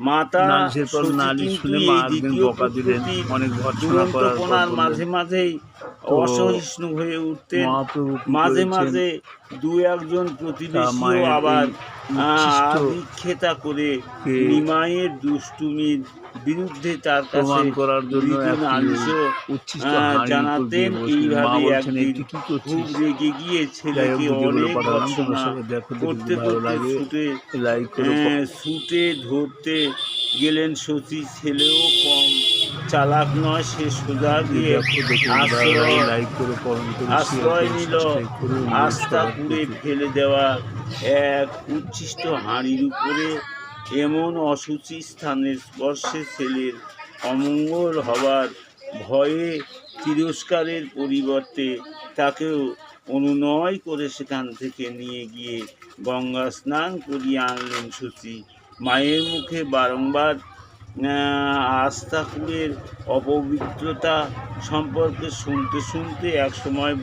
মাতা নালিশের পর নালিশ শুনে মা একদিন বকা দিলেন, অনেক ভর্ৎসনা করার পর দুরন্তপনার বললেন, মাঝে মাঝেই অসহিষ্ণু হয়ে উঠতেন। মহাপ্রভু কি মাঝে করেছেন? মাঝে দু একজন প্রতিবেশীও মায়ের আবার এই উচ্ছিষ্ট আদিক্ষেতা করে কে নিমাইয়ের দুষ্টুমির বিরুদ্ধে তার কাছে প্রমাণ করার জন্য মৃদু একটি নালিশও উচ্ছিষ্ট হাঁড়ির উপর দিয়ে জানাতেন। বসলেন। মা এইভাবে বলছেন, একদিন এটি কি খুব করছিস? রেগে গিয়ে যাই হোক, ছেলেকে ভিডিওগুলো অনেক পাঠালাম, তোমরা ভর্ৎসনা সবাই দেখো, যদি করতে ভালো করতে লাগে ছুটে লাইক করো। ছুটে ধরতে গেলেন শচী। ছেলেও কম চালাক নয়, সে সোজা গিয়ে দেখো, দেখে ভালো লাগে লাইক করো, কমেন্ট করো, শেয়ার আশ্রয় করো, নিল সাবস্ক্রাইব করো। আস্থা পুড়ে ফেলে দেওয়া এক উচ্ছিষ্ট হাঁড়ির উপরে। এমন অসুচি স্থানের স্পর্শে ছেলের অমঙ্গল হবার ভয়ে তিরস্কারের পরিবর্তে তাকেও অনুনয় করে সেখান থেকে নিয়ে গিয়ে গঙ্গা স্নান করিয়ে আনলেন শচী। মায়ের মুখে বারংবার আস্তাকুরের অপবিত্রতা সম্পর্কে শুনতে শুনতে একসময়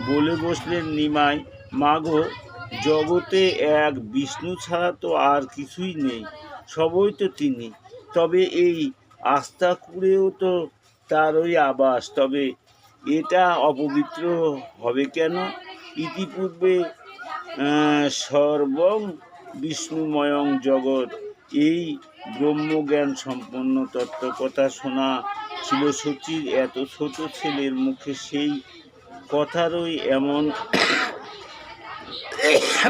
বলে বসলেন নিমাই, মাগো, জগতে এক বিষ্ণু ছাড়া তো আর কিছুই নেই, সবই তো তিনি। তবে এই আস্তাকুরেও তো তার ওই আবাস, তবে এটা অপবিত্র হবে কেন? ইতিপূর্বে সর্বং বিষ্ণুময়ং জগৎ, এই ব্রহ্মজ্ঞান সম্পন্ন তত্ত্বকথা শোনা ছিল শচীর। এত ছোট ছেলের মুখে সেই কথারই এমন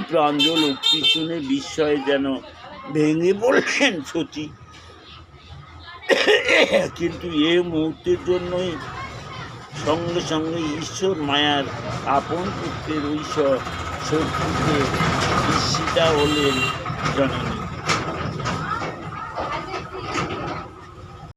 প্রাঞ্জল উক্তি শুনে বিস্ময়ে যেন ভেঙে পড়লেন শচী। কিন্তু এ মুহূর্তের জন্যই সঙ্গে সঙ্গে ঈশ্বর মায়ার আপন পুত্রের ঐশ্বর শক্তিতে বিস্মিতা হলেন জননী।